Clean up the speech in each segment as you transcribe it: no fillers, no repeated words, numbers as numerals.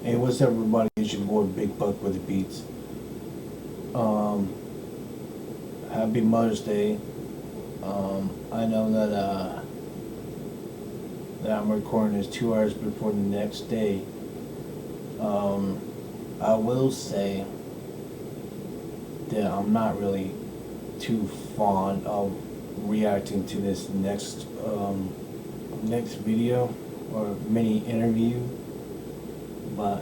Hey, what's up, everybody? It's your boy Big Buck with the Beats. Happy Mother's Day. I know that I'm recording this 2 hours before the next day. I will say that I'm not really too fond of reacting to this next video or mini interview, but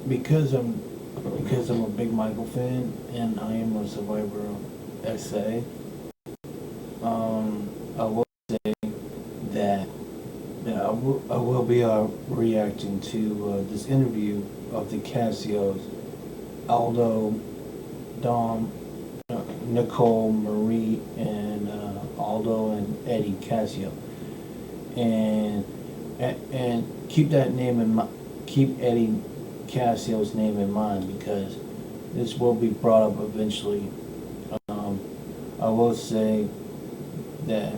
because I'm a big Michael fan and I am a survivor of SA, I will say that I will be reacting to this interview of the Casios, Aldo, Dom, Nicole, Marie, and Aldo and Eddie Casio, and keep that name in mind. Keep Eddie Casio's name in mind because this will be brought up eventually. I will say that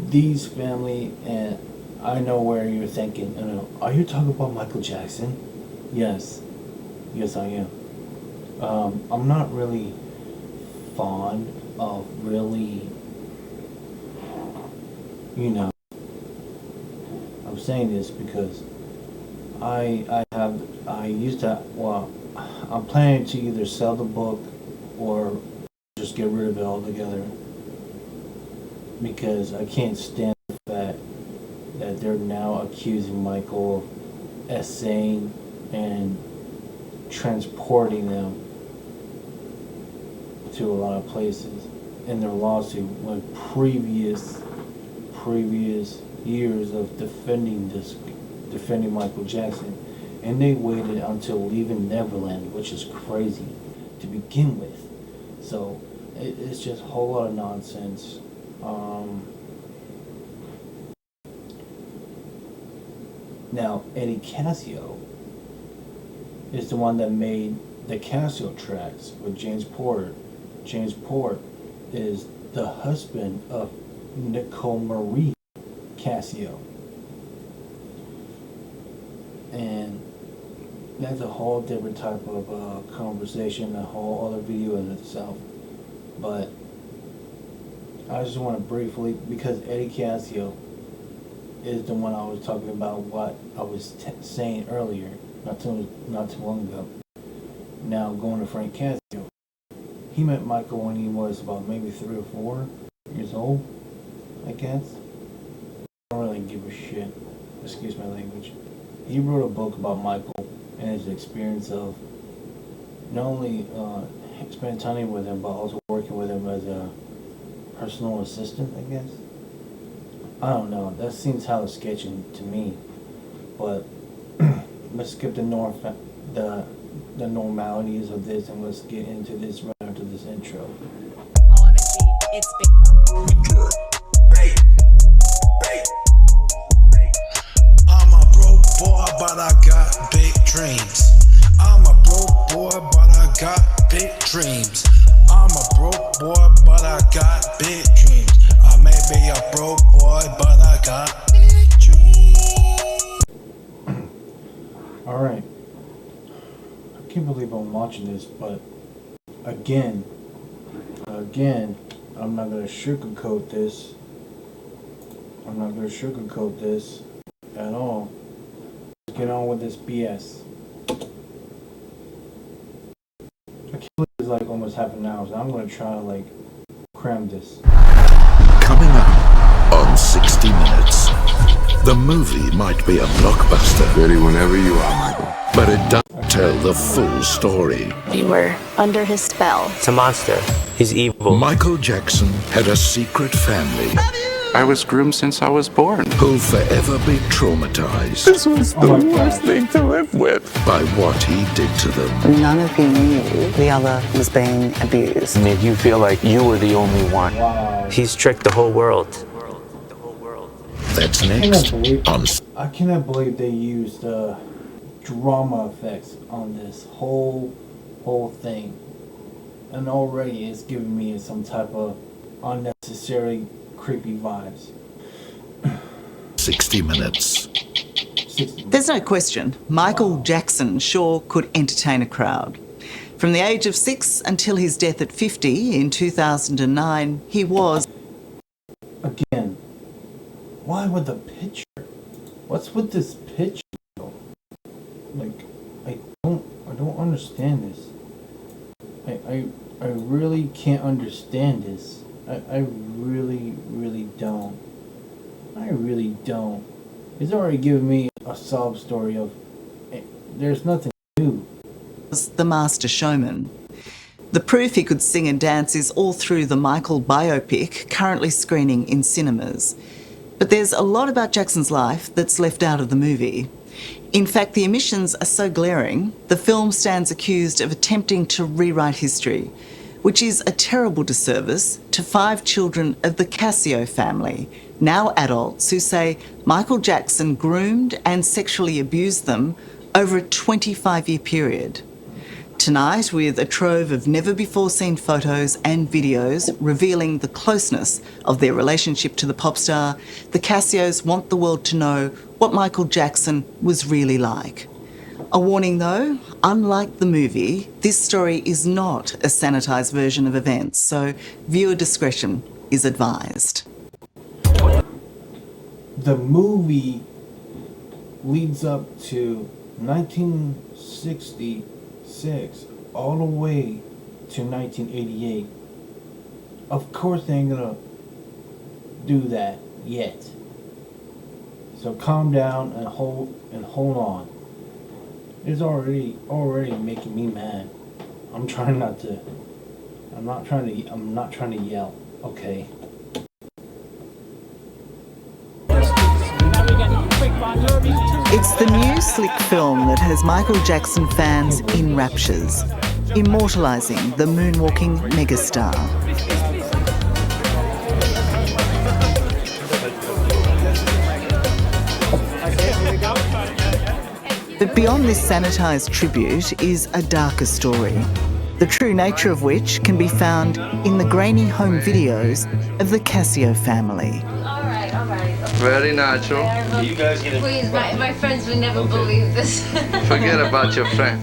these family, and I know where you're thinking, are you talking about Michael Jackson? Yes I am. I'm not really fond of really, I'm saying this because I'm planning to either sell the book or just get rid of it altogether because I can't stand the fact that they're now accusing Michael of essaying and transporting them to a lot of places in their lawsuit when previous years of defending Michael Jackson, and they waited until leaving Neverland, which is crazy to begin with. So it's just a whole lot of nonsense. Now Eddie Casio is the one that made the Casio tracks with James Porter. James Porter is the husband of Nicole Marie Casio. And that's a whole different type of conversation, a whole other video in itself. But I just want to briefly, because Eddie Casio is the one I was talking about, what I was saying earlier, not too long ago. Now going to Frank Casio. He met Michael when he was about maybe 3 or 4 years old, I guess. I don't really give a shit. Excuse my language. He wrote a book about Michael and his experience of not only spending time with him, but also working with him as a personal assistant, I guess. I don't know. That seems hella sketchy to me. But let's skip the normalities of this and let's get into this right after this intro. OMG, it's Big Buck. I'm a broke boy, but I got big dreams. I'm a broke boy, but I got big dreams. I'm a broke boy, but I got big dreams. I may be a broke boy, but I got big dreams. Alright. I can't believe I'm watching this, but again, I'm not going to sugarcoat this. I'm not going to sugarcoat this at all. Let's get on with this BS. I can't believe it's like almost half an hour, so I'm going to try to cram this. Coming up on 60 Minutes. The movie might be a blockbuster. Ready whenever you are, Michael. But it doesn't tell the full story. You were under his spell. It's a monster. He's evil. Michael Jackson had a secret family I was groomed since I was born. who'll forever be traumatized This was the worst thing to live with. by what he did to them. None of you knew the other was being abused. Made you feel like you were the only one. Wow. He's tricked the whole world. That's next on I cannot believe they used drama effects on this whole thing. And already it's giving me some type of unnecessary creepy vibes. 60 Minutes. 60. There's no question, Michael Jackson sure could entertain a crowd. From the age of 6 until his death at 50 in 2009, he was... Again, why with the picture? What's with this picture? Like, I don't understand this. I really can't understand this. I really don't. I really don't. It's already given me a sob story of there's nothing new. The master showman. The proof he could sing and dance is all through the Michael biopic, currently screening in cinemas. But there's a lot about Jackson's life that's left out of the movie. In fact, the omissions are so glaring, the film stands accused of attempting to rewrite history, which is a terrible disservice to 5 children of the Casio family, now adults, who say Michael Jackson groomed and sexually abused them over a 25-year period. Tonight, with a trove of never-before-seen photos and videos revealing the closeness of their relationship to the pop star, the Casios want the world to know what Michael Jackson was really like. A warning though, unlike the movie, this story is not a sanitised version of events, so viewer discretion is advised. The movie leads up to 1966 all the way to 1988. Of course they ain't gonna do that yet. So calm down and hold on. It's already making me mad. I'm not trying to yell, okay? It's the new slick film that has Michael Jackson fans in raptures, immortalising the moonwalking megastar. But beyond this sanitised tribute is a darker story, the true nature of which can be found in the grainy home videos of the Casio family. All right. Very natural. Please, my friends would never believe this. Forget about your friend.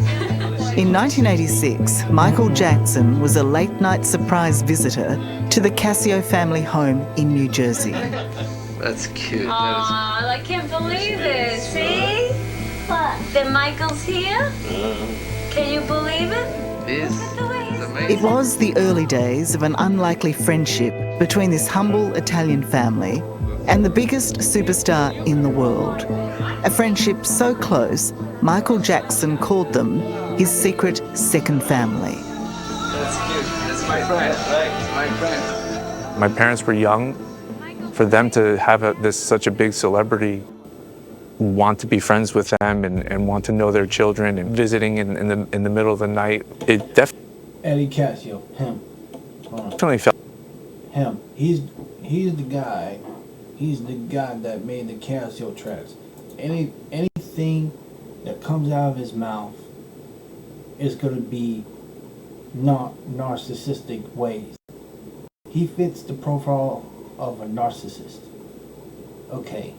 In 1986, Michael Jackson was a late-night surprise visitor to the Casio family home in New Jersey. That's cute. Aw, I can't believe it. See? What? That Michael's here? Can you believe it? He's amazing. It was the early days of an unlikely friendship between this humble Italian family and the biggest superstar in the world. A friendship so close, Michael Jackson called them his secret second family. That's cute. That's my friend, right? It's my friend. My parents were young. For them to have such a big celebrity want to be friends with them and want to know their children and visiting in the middle of the night, it Eddie Casio, him. definitely felt Him. He's the guy. He's the guy that made the Casio tracks. Anything that comes out of his mouth is gonna be not narcissistic ways. He fits the profile of a narcissist. Okay.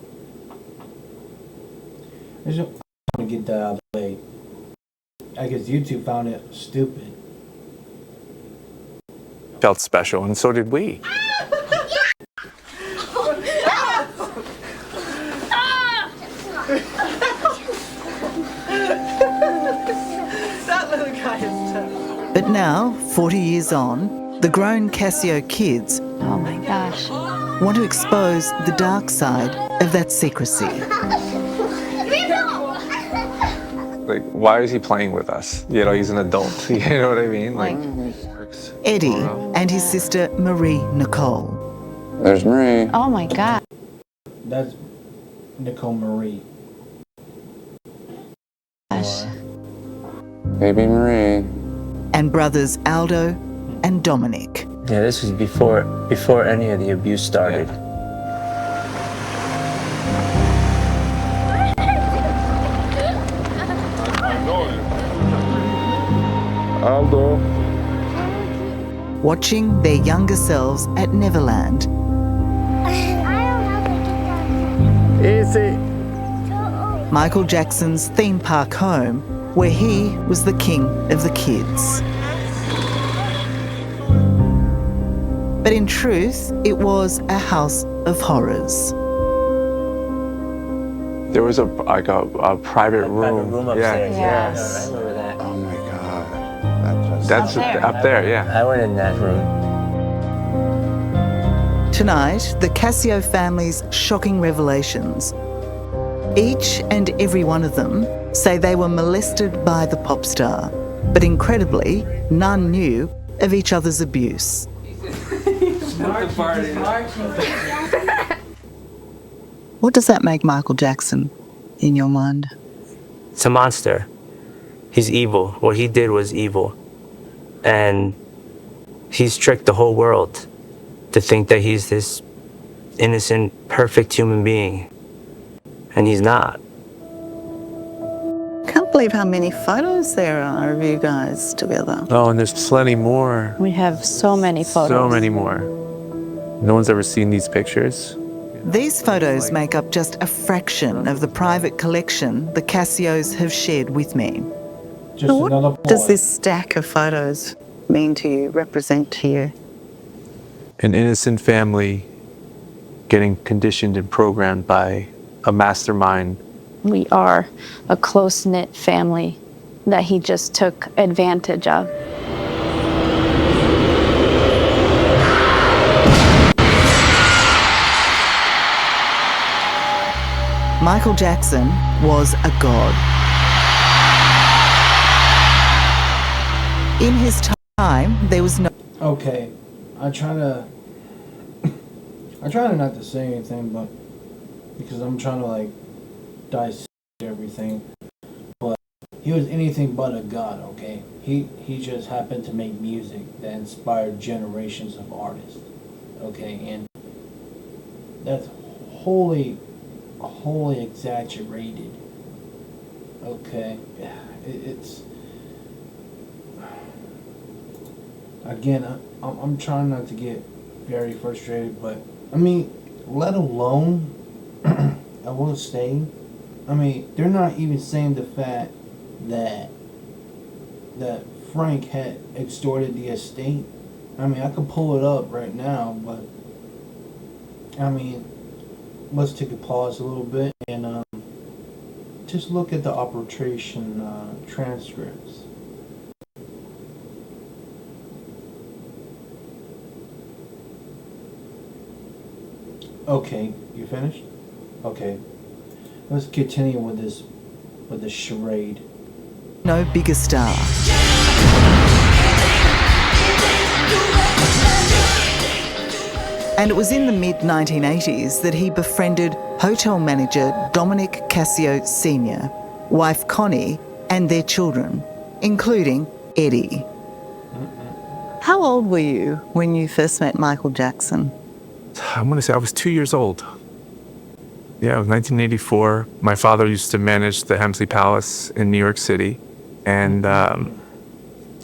I just want to get that out of the way. I guess YouTube found it stupid. felt special, and so did we. But now, 40 years on, the grown Casio kids Oh my gosh. want to expose the dark side of that secrecy. Like, why is he playing with us? You know, he's an adult. You know what I mean? Like, Eddie and his sister Marie Nicole. There's Marie. Oh my god. That's Nicole Marie. Gosh. Baby Marie. And brothers Aldo and Dominic. Yeah, this was before any of the abuse started. Aldo. Watching their younger selves at Neverland. Easy. Michael Jackson's theme park home, where he was the king of the kids. But in truth, it was a house of horrors. There was a private room. upstairs. Yeah. I remember that. Oh my God. That's up there, yeah. I went in that room. Tonight, the Casio family's shocking revelations. Each and every one of them say they were molested by the pop star, but incredibly, none knew of each other's abuse. What does that make Michael Jackson in your mind? It's a monster. He's evil. What he did was evil. And he's tricked the whole world to think that he's this innocent, perfect human being. And he's not. Can't believe how many photos there are of you guys together. Oh, and there's plenty more. We have so many photos. So many more. No one's ever seen these pictures. These photos make up just a fraction of the private collection the Casios have shared with me. Just So another what does point. this stack of photos mean to you, represent to you? An innocent family getting conditioned and programmed by a mastermind. We are a close-knit family that he just took advantage of. Michael Jackson was a god. In his time, there was no... Okay, I try to not to say anything, but because I'm trying to like dissect everything. But he was anything but a god. Okay, he just happened to make music that inspired generations of artists. Okay, and that's wholly exaggerated. Okay, it's again, I'm trying not to get very frustrated, but I mean, let alone, I will say, I mean, they're not even saying the fact that Frank had extorted the estate. I mean, I could pull it up right now, but I mean, let's take a pause a little bit and just look at the arbitration transcripts. Okay, you finished? Okay. Let's continue with the charade. no bigger star. And it was in the mid-1980s that he befriended hotel manager Dominic Casio Sr., wife Connie, and their children, including Eddie. How old were you when you first met Michael Jackson? I'm going to say I was 2 years old. Yeah, it was 1984. My father used to manage the Hemsley Palace in New York City, and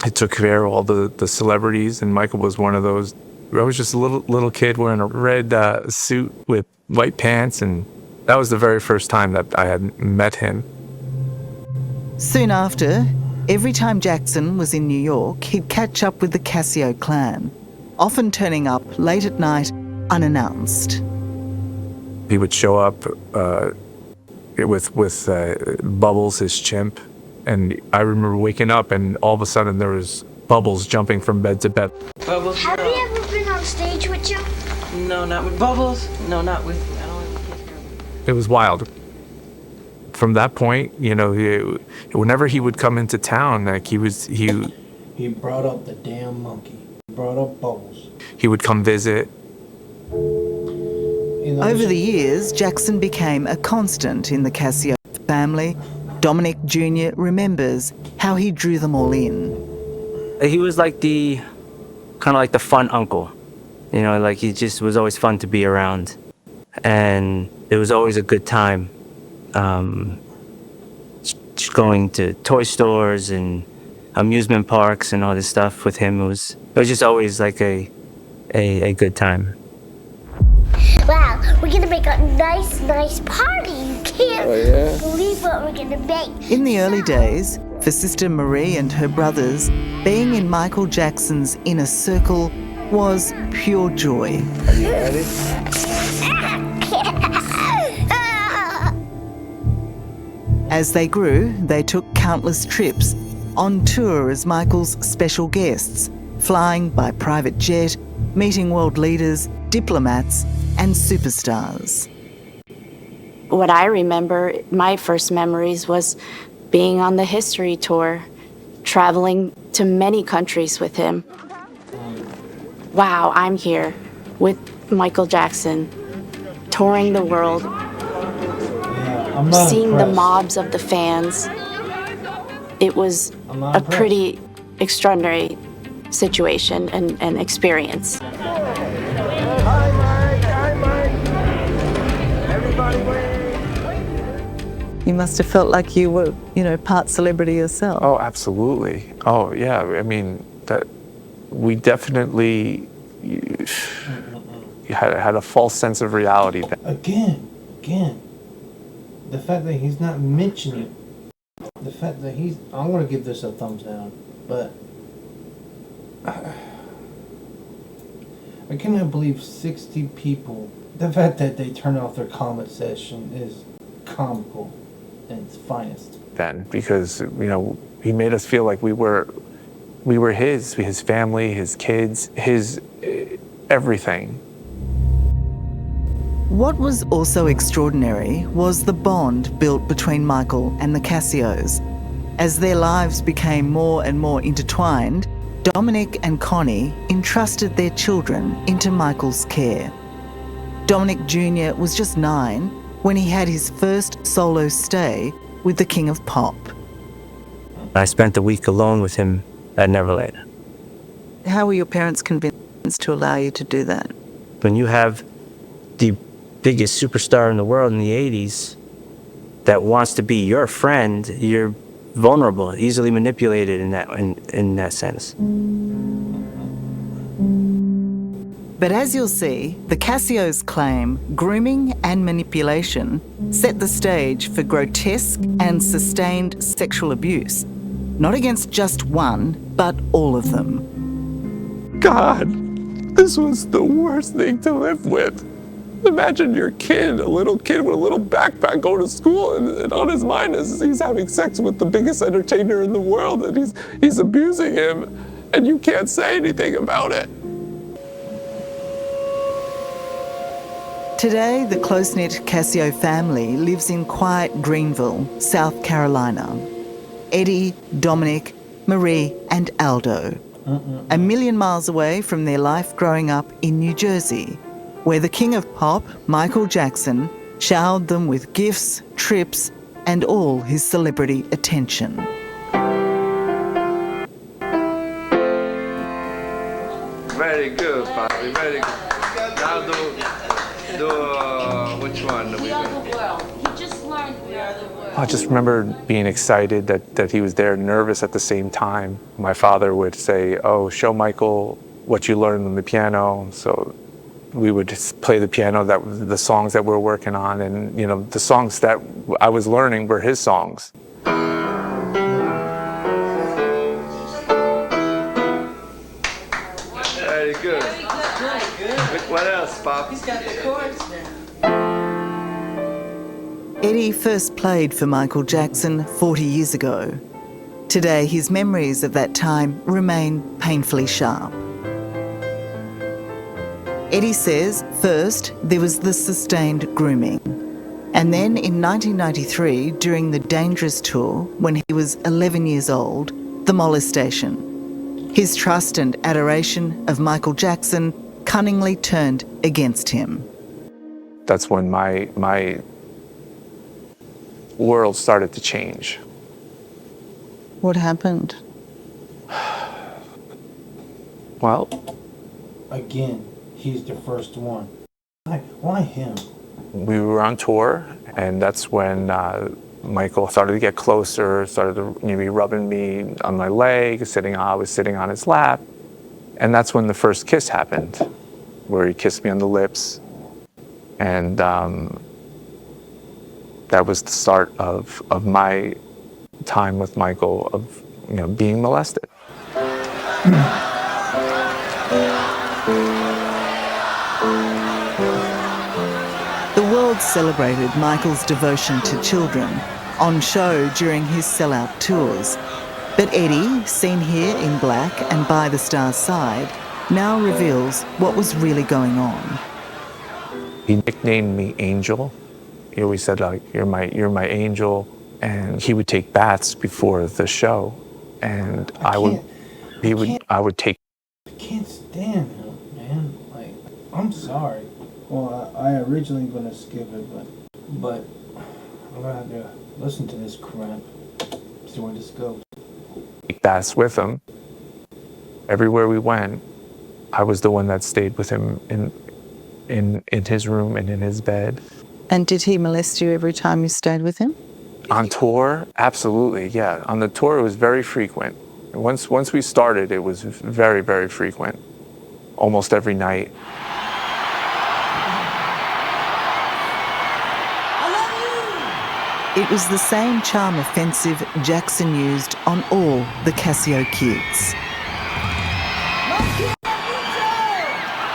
he took care of all the celebrities, and Michael was one of those. I was just a little kid wearing a red suit with white pants, and that was the very first time that I had met him. Soon after, every time Jackson was in New York, he'd catch up with the Casio clan, often turning up late at night unannounced. He would show up with Bubbles, his chimp, and I remember waking up and all of a sudden there was Bubbles jumping from bed to bed. Bubbles, have you ever been on stage with you? No, not with Bubbles. No, not with me. I don't want to kiss her. It was wild. From that point, you know, whenever he would come into town, like he brought up the damn monkey. He brought up Bubbles. He would come visit. Over the years, Jackson became a constant in the Casio family. Dominic Jr. remembers how he drew them all in. He was like kind of like the fun uncle, you know, like he just was always fun to be around. And it was always a good time. Just going to toy stores and amusement parks and all this stuff with him. It was just always like a good time. Wow, we're gonna make a nice party, you can't believe what we're gonna make. In the early days, for Sister Marie and her brothers, being in Michael Jackson's inner circle was pure joy. Are you ready? As they grew, they took countless trips, on tour as Michael's special guests, flying by private jet, meeting world leaders, diplomats, and superstars. What I remember, my first memories was being on the history tour, traveling to many countries with him. Wow, I'm here with Michael Jackson, touring the world, seeing the mobs of the fans. It was a pretty extraordinary situation and experience. You must have felt like you were, part celebrity yourself. Oh, absolutely. Oh, yeah. I mean, that we definitely had a false sense of reality. Again, the fact that he's not mentioning, the fact that I'm going to give this a thumbs down, but I cannot believe 60 people, the fact that they turn off their comment section is comical at its finest. Then, because, he made us feel like we were his family, his kids, his everything. What was also extraordinary was the bond built between Michael and the Casios. As their lives became more and more intertwined, Dominic and Connie entrusted their children into Michael's care. Dominic Jr. was just 9 when he had his first solo stay with the King of Pop. I spent a week alone with him at Neverland. How were your parents convinced to allow you to do that? When you have the biggest superstar in the world in the 80s that wants to be your friend, you're vulnerable, easily manipulated in that sense. But as you'll see, the Casios claim grooming and manipulation set the stage for grotesque and sustained sexual abuse, not against just one, but all of them. God, this was the worst thing to live with. Imagine your kid, a little kid with a little backpack going to school, and on his mind is he's having sex with the biggest entertainer in the world, and he's abusing him, and you can't say anything about it. Today, the close-knit Casio family lives in quiet Greenville, South Carolina. Eddie, Dominic, Marie, and Aldo. A million miles away from their life growing up in New Jersey, where the King of Pop, Michael Jackson, showered them with gifts, trips, and all his celebrity attention. Very good, Poppy, very good. Now which one? We Are the World. He just learned We Are the World. I just remember being excited that he was there, nervous at the same time. My father would say, "Oh, show Michael what you learned on the piano." So we would just play the piano, the songs that we're working on, and the songs that I was learning were his songs. Very good. What else, Pop? He's got the chords now. Eddie first played for Michael Jackson 40 years ago. Today, his memories of that time remain painfully sharp. Eddie says, first, there was the sustained grooming. And then in 1993, during the Dangerous tour, when he was 11 years old, the molestation. His trust and adoration of Michael Jackson cunningly turned against him. That's when my world started to change. What happened? Well, Again, he's the first one. Why him? we were on tour, and that's when Michael started to get closer, started to maybe rubbing me on my leg, I was sitting on his lap. And that's when the first kiss happened, where he kissed me on the lips. And that was the start of my time with Michael, of, you know, being molested. The world celebrated Michael's devotion to children on show during his sellout tours. But Eddie, seen here in black and by the star's side, now reveals what was really going on. He nicknamed me Angel. He always said, like, you're my angel. And he would take baths before the show. And I would take. I can't stand him, man. Like, I'm sorry. Well, I originally gonna skip it, but I'm gonna have to listen to this crap. See where this goes. Take baths with him. Everywhere we went, I was the one that stayed with him in his room and in his bed. And did he molest you every time you stayed with him? On tour, absolutely, yeah. On the tour, it was very frequent. Once we started, it was very, very frequent. Almost every night. It was the same charm offensive Jackson used on all the Casio kids.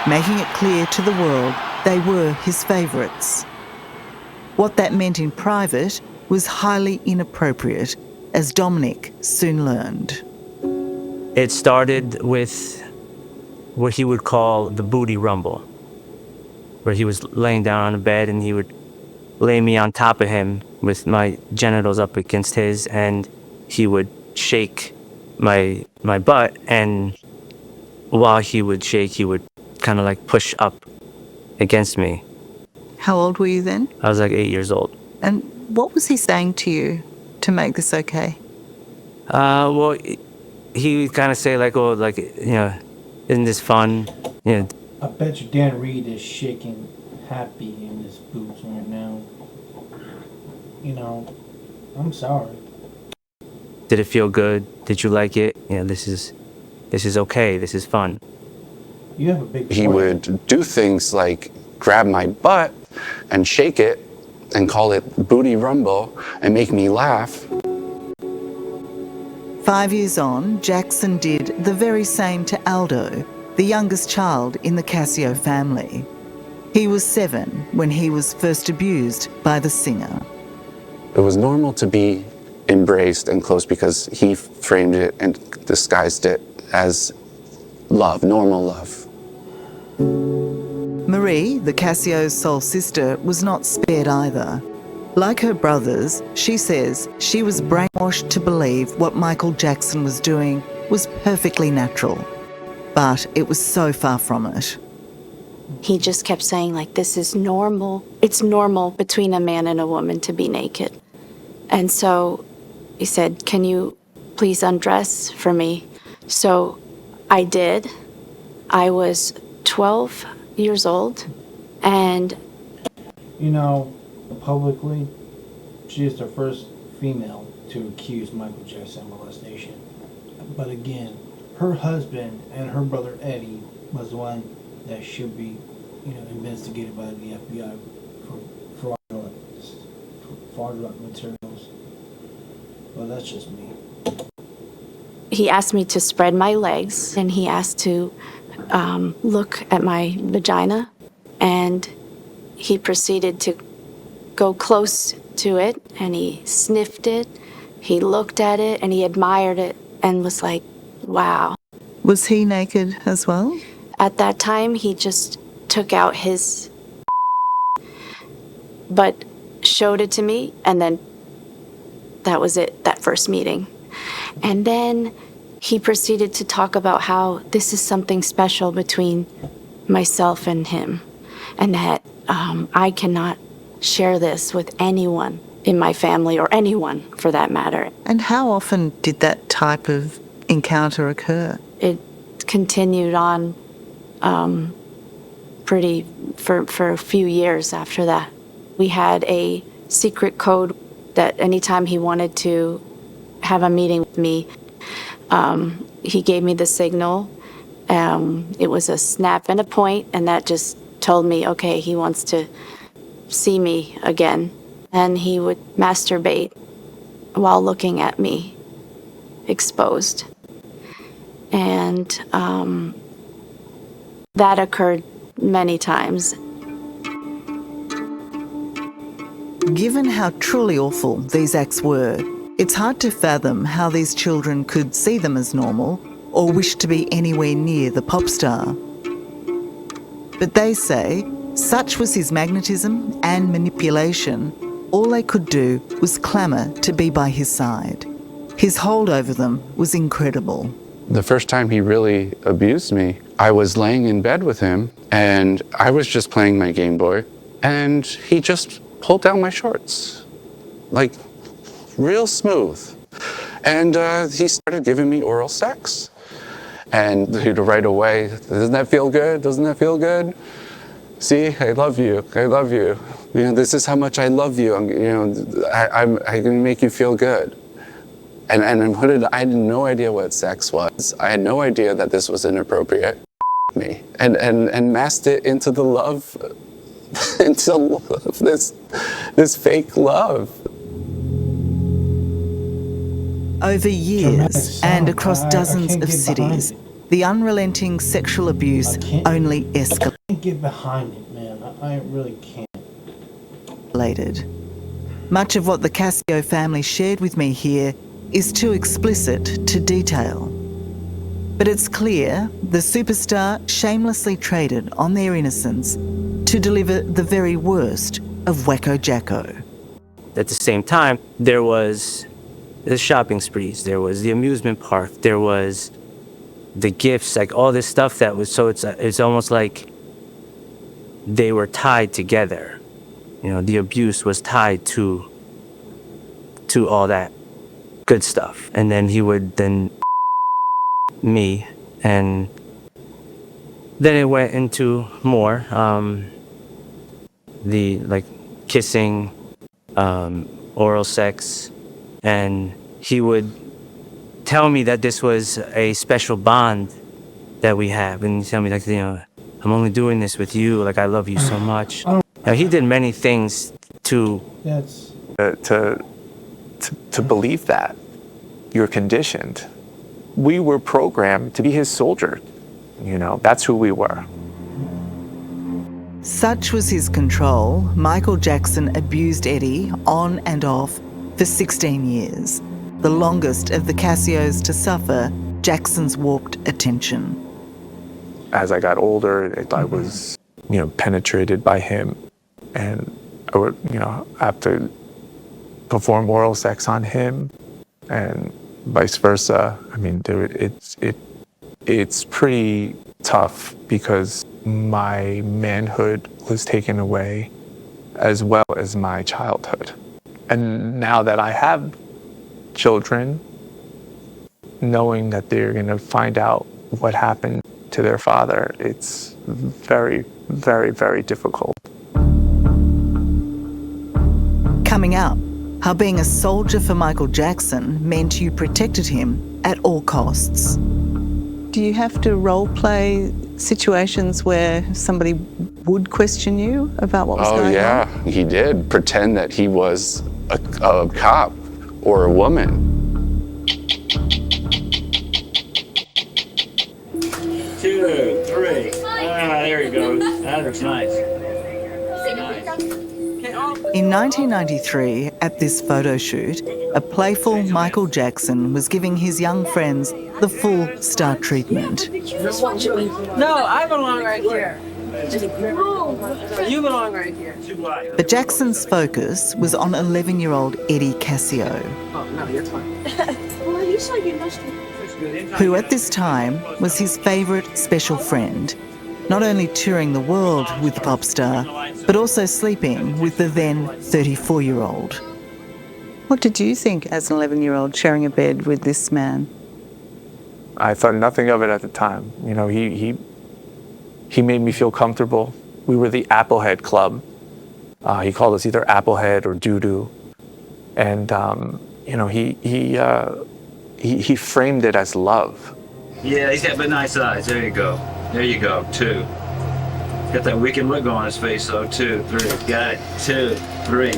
Making it clear to the world they were his favourites. What that meant in private was highly inappropriate, as Dominic soon learned. It started with what he would call the booty rumble, where he was laying down on the bed and he would lay me on top of him with my genitals up against his, and he would shake my butt, and while he would shake, he would kind of like push up against me. How old were you then? I was like 8 years old. And what was he saying to you to make this okay? Well, he would kind of say like, oh, like, you know, isn't this fun? You know. I bet you Dan Reed is shaking happy in his boots right now. You know, I'm sorry. Did it feel good? Did you like it? You know, this is okay. This is fun. You have a big He would do things like grab my butt and shake it and call it booty rumble and make me laugh. 5 years on, Jackson did the very same to Aldo, the youngest child in the Casio family. He was 7 when he was first abused by the singer. It was normal to be embraced and close because he framed it and disguised it as love, normal love. Marie, the Casio's soul sister, was not spared either. Like her brothers, she says she was brainwashed to believe what Michael Jackson was doing was perfectly natural. But it was so far from it. He just kept saying, like, this is normal. It's normal between a man and a woman to be naked. And so he said, can you please undress for me? So I did. I was 12 years old, and... You know, publicly, she is the first female to accuse Michael Jackson of molestation. But again, her husband and her brother Eddie was the one that should be, you know, investigated by the FBI for fraudulent materials. Well, that's just me. He asked me to spread my legs, and he asked to look at my vagina, and he proceeded to go close to it, and he sniffed it, he looked at it, and he admired it, and was like, wow. Was he naked as well? At that time, he just took out his but showed it to me, and then that was it, that first meeting. And then he proceeded to talk about how this is something special between myself and him, and that I cannot share this with anyone in my family, or anyone for that matter. And how often did that type of encounter occur? It continued on for a few years after that. We had a secret code that anytime he wanted to have a meeting with me, he gave me the signal. It was a snap and a point, and that just told me, okay, he wants to see me again. and he would masturbate while looking at me, exposed. And that occurred many times. Given how truly awful these acts were, it's hard to fathom how these children could see them as normal or wish to be anywhere near the pop star. But they say, such was his magnetism and manipulation, all they could do was clamour to be by his side. His hold over them was incredible. The first time he really abused me, I was laying in bed with him and I was just playing my Game Boy and he just pulled down my shorts, like real smooth. And he started giving me oral sex. And he'd right away, doesn't that feel good? Doesn't that feel good? See, I love you, I love you. You know, this is how much I love you. I'm gonna make you feel good. And I had no idea what sex was. I had no idea that this was inappropriate. Me and masked it into the love, into love, this fake love. Over years and across dozens of cities, the unrelenting sexual abuse only escalated. I can't get behind it, man. I really can't. Much of what the Casio family shared with me here is too explicit to detail. But it's clear the superstar shamelessly traded on their innocence to deliver the very worst of Wacko Jacko. At the same time, there was the shopping sprees, there was the amusement park, there was the gifts, like all this stuff that was, so it's almost like they were tied together. You know, the abuse was tied to all that good stuff. And then he would then me, and then it went into more, the like kissing, oral sex, and he would tell me that this was a special bond that we have, and he'd tell me, like, you know, I'm only doing this with you, like I love you so much. Now, he did many things to believe that. You're conditioned. We were programmed to be his soldier. You know, that's who we were. Such was his control, Michael Jackson abused Eddie on and off for 16 years, the longest of the Casios to suffer Jackson's warped attention. As I got older, I was, you know, penetrated by him, and I would, you know, have to perform oral sex on him, and vice versa. I mean, it's pretty tough because my manhood was taken away as well as my childhood. And now that I have children, knowing that they're going to find out what happened to their father, it's very, very, very difficult. Coming up, how being a soldier for Michael Jackson meant you protected him at all costs. Do you have to role play situations where somebody would question you about what was going on? Oh yeah, he did pretend that he was a cop or a woman. 2, 3. There you go. That looks nice. In 1993, at this photo shoot, a playful Michael Jackson was giving his young friends the full star treatment. No, I belong right here. You belong right here. But Jackson's focus was on 11-year-old Eddie Casio, Oh, no, you're fine. who at this time was his favourite special friend, not only touring the world with the pop star, but also sleeping with the then 34-year-old. What did you think as an 11-year-old sharing a bed with this man? I thought nothing of it at the time. You know, he made me feel comfortable. We were the Applehead Club. He called us either Applehead or Doo-Doo. And, you know, he framed it as love. Yeah, he's got nice eyes. There you go. There you go. 2. Got that wicked look on his face, though. 2, 3. Got it. 2, 3.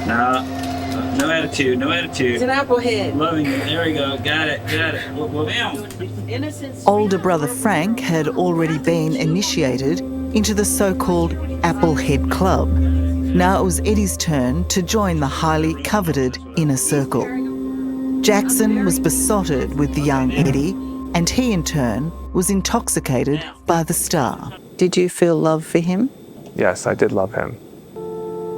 No attitude, no attitude. It's an Applehead. Loving it. There we go. Got it. Well, bam. Older brother Frank had already been initiated into the so-called Applehead Club. Now it was Eddie's turn to join the highly coveted inner circle. Jackson was besotted with the young Eddie, and he in turn was intoxicated by the star. Did you feel love for him? Yes, I did love him.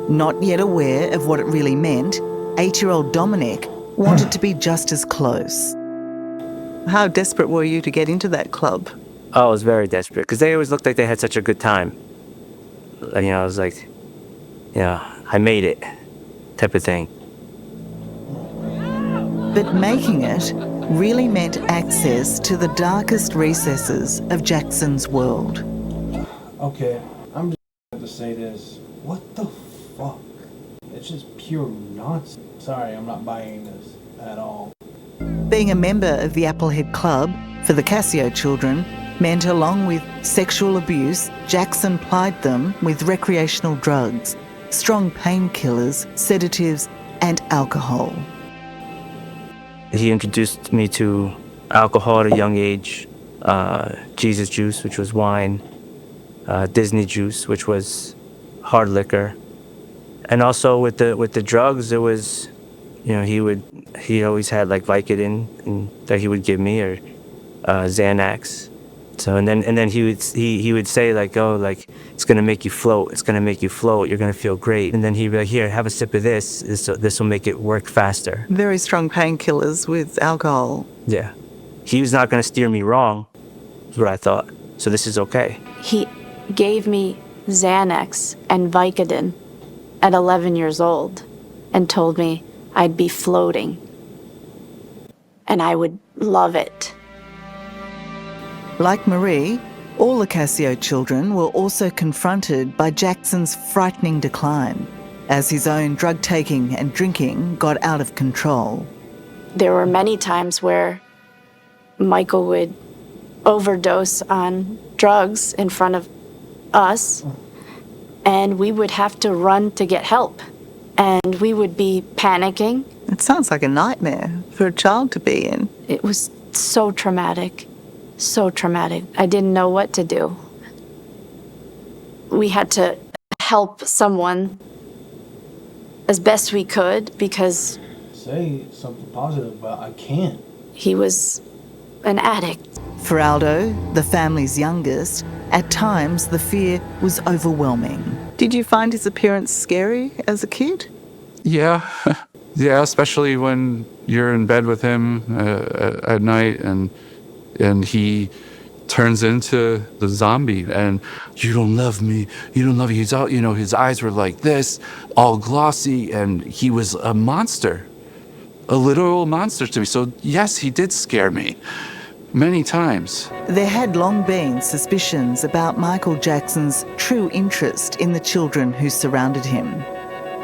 Not yet aware of what it really meant, 8-year-old Dominic wanted to be just as close. How desperate were you to get into that club? Oh, I was very desperate because they always looked like they had such a good time. I was like, I made it, type of thing. But making it really meant access to the darkest recesses of Jackson's world. Okay, I'm just going to say this. What the fuck? It's just pure nonsense. Sorry, I'm not buying this at all. Being a member of the Applehead Club for the Casio children meant, along with sexual abuse, Jackson plied them with recreational drugs, strong painkillers, sedatives, and alcohol. He introduced me to alcohol at a young age, Jesus juice, which was wine, Disney juice, which was hard liquor, and also with the drugs, it was, he always had like Vicodin that he would give me, or Xanax. So and then he would say like, oh, like, it's gonna make you float, you're gonna feel great. And then he'd be like, here, have a sip of this. This will make it work faster. Very strong painkillers with alcohol. Yeah, he was not gonna steer me wrong, is what I thought. So this is okay. He gave me Xanax and Vicodin at 11 years old and told me I'd be floating and I would love it. Like Marie, all the Casio children were also confronted by Jackson's frightening decline as his own drug-taking and drinking got out of control. There were many times where Michael would overdose on drugs in front of us, and we would have to run to get help. And we would be panicking. It sounds like a nightmare for a child to be in. It was so traumatic. So traumatic. I didn't know what to do. We had to help someone as best we could because... Say something positive, but I can't. He was an addict. For Aldo, the family's youngest, at times the fear was overwhelming. Did you find his appearance scary as a kid? Yeah. Yeah, especially when you're in bed with him at night and he turns into the zombie and you don't love me. He's all, his eyes were like this, all glossy, and he was a monster, a literal monster to me. So yes, he did scare me many times. There had long been suspicions about Michael Jackson's true interest in the children who surrounded him.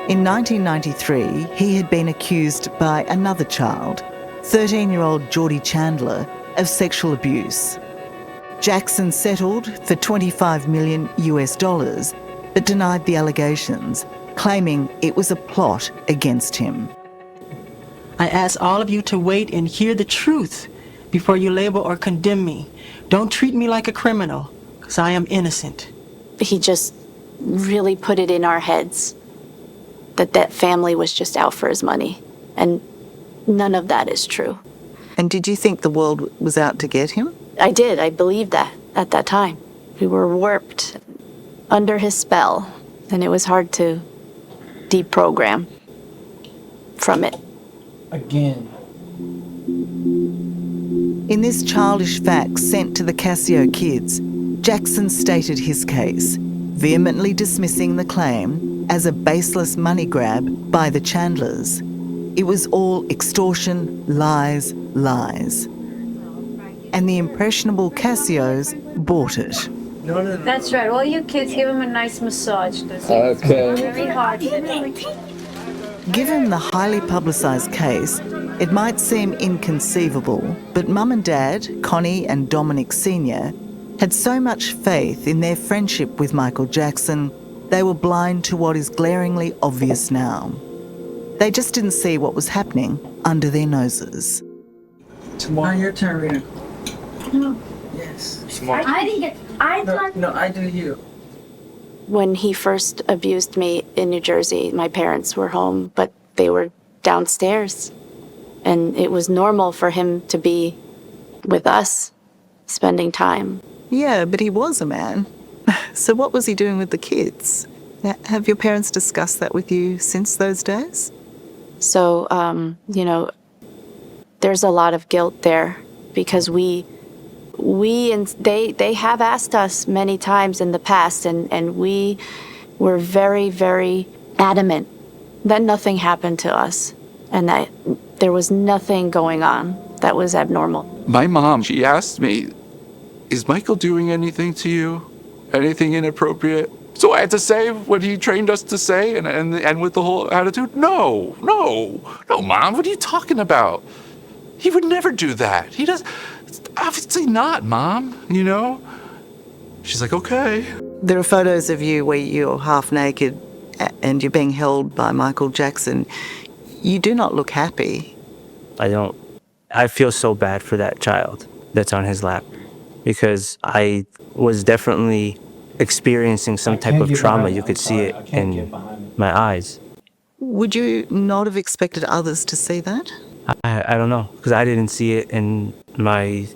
In 1993, he had been accused by another child, 13-year-old Geordie Chandler, of sexual abuse. Jackson settled for $25 million, but denied the allegations, claiming it was a plot against him. I ask all of you to wait and hear the truth before you label or condemn me. Don't treat me like a criminal, because I am innocent. He just really put it in our heads that family was just out for his money, and none of that is true. And did you think the world was out to get him? I did. I believed that at that time. We were warped under his spell, and it was hard to deprogram from it. Again. In this childish fax sent to the Casio kids, Jackson stated his case, vehemently dismissing the claim as a baseless money grab by the Chandlers. It was all extortion, lies, lies. And the impressionable Casios bought it. That's right. All you kids, give him a nice massage. Okay. Very hard. Given the highly publicised case, it might seem inconceivable, but Mum and Dad, Connie and Dominic Sr., had so much faith in their friendship with Michael Jackson, they were blind to what is glaringly obvious now. They just didn't see what was happening under their noses. Now your turn, Rita. No. Yes. I didn't get. I thought. No, I do you. When he first abused me in New Jersey, my parents were home, but they were downstairs. And it was normal for him to be with us, spending time. Yeah, but he was a man. So what was he doing with the kids? Have your parents discussed that with you since those days? So, you know, there's a lot of guilt there because we and they have asked us many times in the past, and we were very, very adamant that nothing happened to us and that there was nothing going on that was abnormal. My mom, she asked me, is Michael doing anything to you? Anything inappropriate? So I had to say what he trained us to say and with the whole attitude, no, Mom, what are you talking about? He would never do that. He does, obviously not, Mom, you know? She's like, okay. There are photos of you where you're half naked and you're being held by Michael Jackson. You do not look happy. I feel so bad for that child that's on his lap because I was definitely experiencing some type of trauma. You could see it in my eyes. Would you not have expected others to see that? I don't know, because I didn't see it in my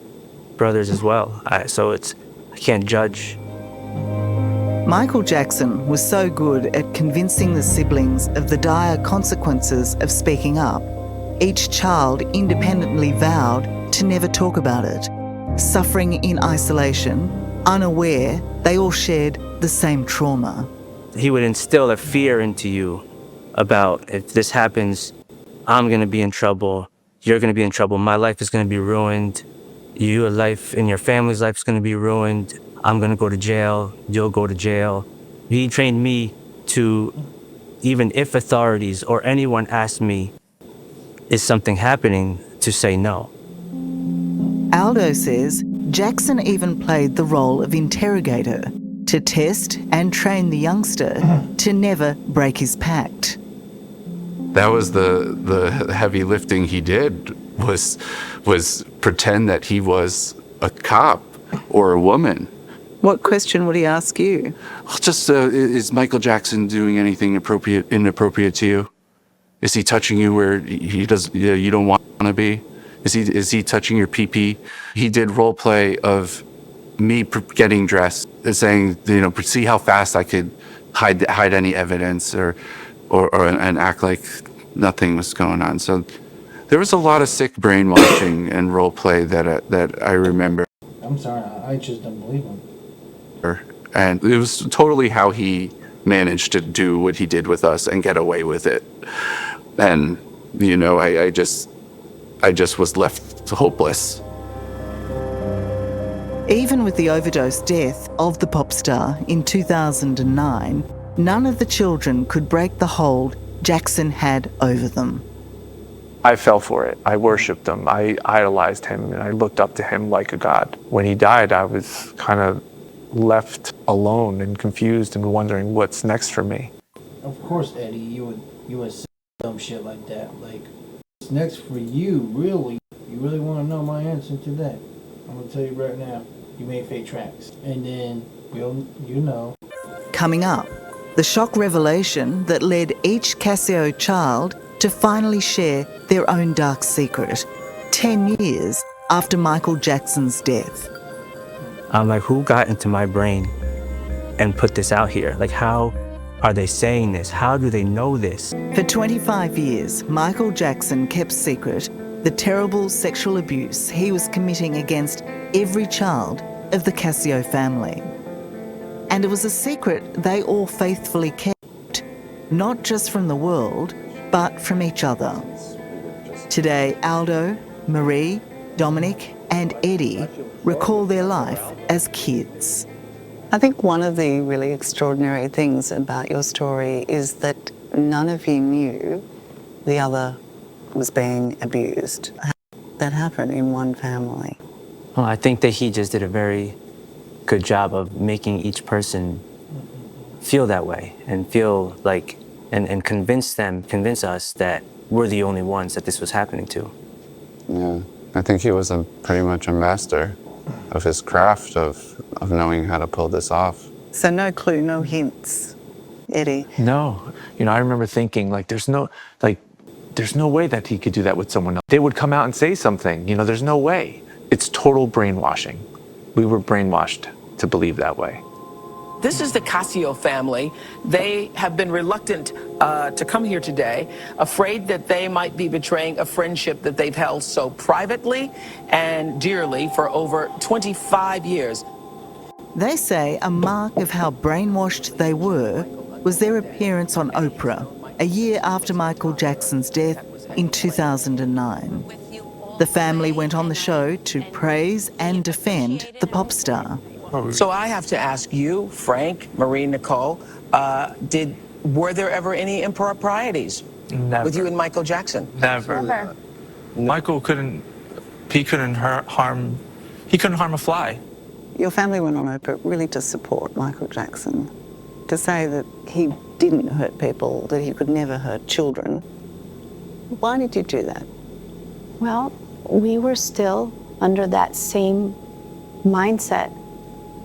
brothers as well. I can't judge. Michael Jackson was so good at convincing the siblings of the dire consequences of speaking up. Each child independently vowed to never talk about it. Suffering in isolation, unaware, they all shared the same trauma. He would instill a fear into you about if this happens, I'm going to be in trouble, you're going to be in trouble, my life is going to be ruined, your life and your family's life is going to be ruined, I'm going to go to jail, you'll go to jail. He trained me to, even if authorities or anyone asked me, is something happening, to say no. Aldo says Jackson even played the role of interrogator to test and train the youngster to never break his pact. That was the heavy lifting he did, was pretend that he was a cop or a woman. What question would he ask you? Well, just, is Michael Jackson doing anything inappropriate to you? Is he touching you where you don't want to be? Is he touching your pee-pee? He did role play of me getting dressed, saying, see how fast I could hide any evidence or act like nothing was going on. So there was a lot of sick brainwashing and role play that I remember. I'm sorry, I just don't believe him. And it was totally how he managed to do what he did with us and get away with it. And, I just was left hopeless. Even with the overdose death of the pop star in 2009, none of the children could break the hold Jackson had over them. I fell for it. I worshipped him. I idolized him, and I looked up to him like a god. When he died, I was kind of left alone and confused and wondering what's next for me. Of course, Eddie, you would say dumb shit like that. Like, what's next for you, really? You really want to know my answer to that? I'm going to tell you right now. You made fake tracks. And then, Coming up, the shock revelation that led each Casio child to finally share their own dark secret 10 years after Michael Jackson's death. I'm like, who got into my brain and put this out here? Like, how are they saying this? How do they know this? For 25 years, Michael Jackson kept secret the terrible sexual abuse he was committing against every child of the Casio family. And it was a secret they all faithfully kept, not just from the world, but from each other. Today, Aldo, Marie, Dominic, and Eddie recall their life as kids. I think one of the really extraordinary things about your story is that none of you knew the other was being abused. That happened in one family. Well, I think that he just did a very good job of making each person feel that way and feel like and convince us that we're the only ones that this was happening to. Yeah, I think he was pretty much a master of his craft of knowing how to pull this off. So no clue, no hints, Eddie. No, I remember thinking there's no way that he could do that with someone else. They would come out and say something, there's no way. It's total brainwashing. We were brainwashed to believe that way. This is the Casio family. They have been reluctant to come here today, afraid that they might be betraying a friendship that they've held so privately and dearly for over 25 years. They say a mark of how brainwashed they were was their appearance on Oprah a year after Michael Jackson's death in 2009. The family went on the show to praise and defend the pop star. So I have to ask you, Frank, Marie, Nicole, were there ever any improprieties with you and Michael Jackson? Never. Michael couldn't harm a fly. Your family went on Oprah really to support Michael Jackson, to say that he didn't hurt people, that he could never hurt children. Why did you do that? Well, we were still under that same mindset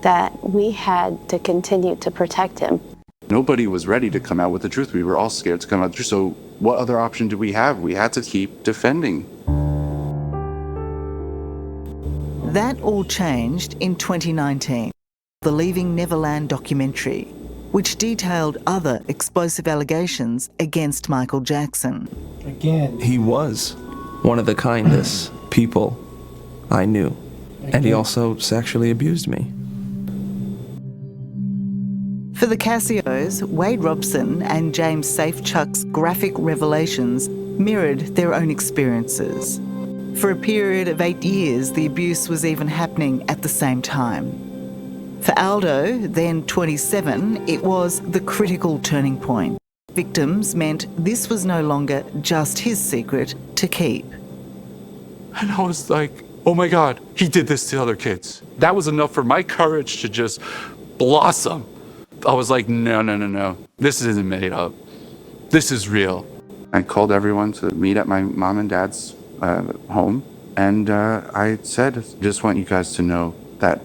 that we had to continue to protect him. Nobody was ready to come out with the truth. We were all scared to come out with the truth. So what other option did we have? We had to keep defending. That all changed in 2019, the Leaving Neverland documentary, which detailed other explosive allegations against Michael Jackson. Again, he was one of the kindest people I knew, and he also sexually abused me. For the Casios, Wade Robson and James Safechuck's graphic revelations mirrored their own experiences. For a period of 8 years, the abuse was even happening at the same time. For Aldo, then 27, it was the critical turning point. Victims meant this was no longer just his secret to keep. And I was like, oh my God, he did this to other kids. That was enough for my courage to just blossom. I was like, no. This isn't made up. This is real. I called everyone to meet at my mom and dad's home. And I said, just want you guys to know that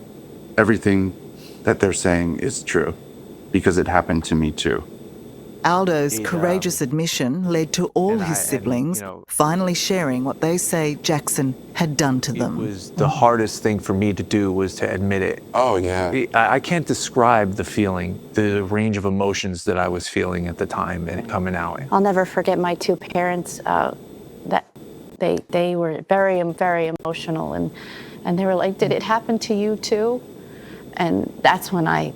everything that they're saying is true, because it happened to me too. Aldo's courageous admission led to all his siblings finally sharing what they say Jackson had done to them. It was the hardest thing for me to do was to admit it. Oh, yeah. I can't describe the feeling, the range of emotions that I was feeling at the time and coming out. I'll never forget my two parents, that they were very, very emotional, and they were like, did it happen to you too? And that's when I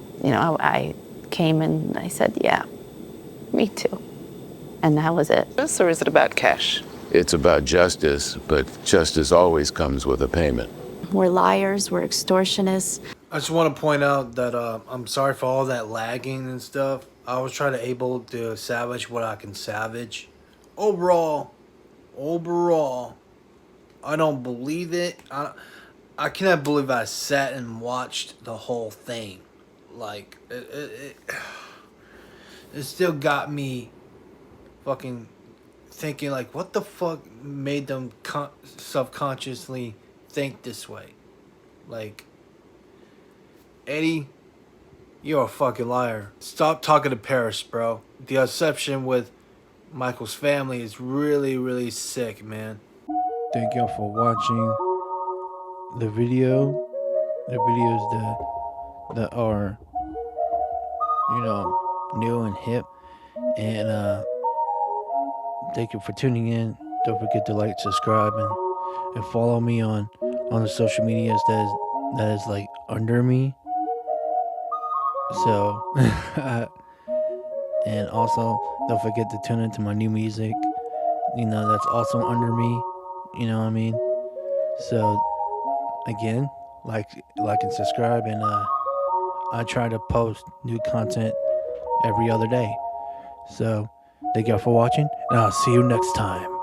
came and I said, yeah. Me too. And that was it. Or is it about cash? It's about justice, but justice always comes with a payment. We're liars, we're extortionists. I just want to point out that I'm sorry for all that lagging and stuff. I was trying to able to salvage what I can salvage. Overall, I don't believe it. I cannot believe I sat and watched the whole thing. Like, it still got me fucking thinking, like, what the fuck made them subconsciously think this way? Like, Eddie, you're a fucking liar. Stop talking to Paris, bro. The deception with Michael's family is really, really sick, man. Thank y'all for watching the video. The videos that are, new and hip, and thank you for tuning in. Don't forget to like, subscribe, and follow me on the social medias that is like under me. So and also don't forget to tune into my new music, that's also under me, you know what I mean? So again, like and subscribe, and I try to post new content every other day. So thank y'all for watching, and I'll see you next time.